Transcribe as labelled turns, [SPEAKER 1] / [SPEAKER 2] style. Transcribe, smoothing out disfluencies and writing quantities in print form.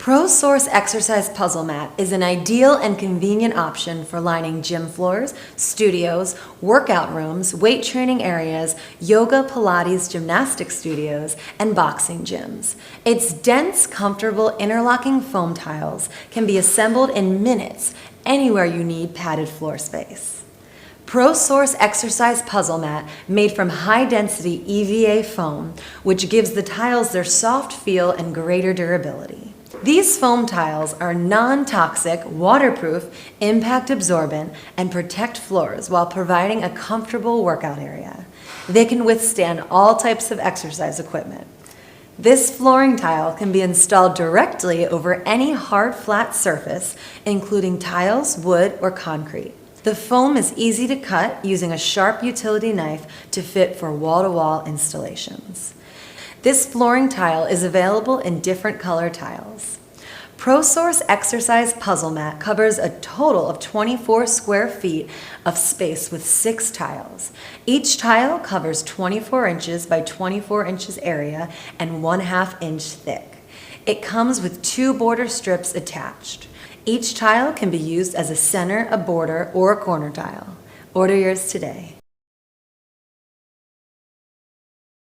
[SPEAKER 1] ProSource Exercise Puzzle Mat is an ideal and convenient option for lining gym floors, studios, workout rooms, weight training areas, yoga, Pilates, gymnastics studios, and boxing gyms. Its dense, comfortable, interlocking foam tiles can be assembled in minutes anywhere you need padded floor space. ProSource Exercise Puzzle Mat made from high-density EVA foam, which gives the tiles their soft feel and greater durability. These foam tiles are non-toxic, waterproof, impact-absorbent, and protect floors while providing a comfortable workout area. They can withstand all types of exercise equipment. This flooring tile can be installed directly over any hard, flat surface, including tiles, wood, or concrete. The foam is easy to cut using a sharp utility knife to fit for wall-to-wall installations. This flooring tile is available in different color tiles. ProSource Exercise Puzzle Mat covers a total of 24 square feet of space with 6 tiles. Each tile covers 24 inches by 24 inches area and 1/2 inch thick. It comes with 2 border strips attached. Each tile can be used as a center, a border, or a corner tile. Order yours today.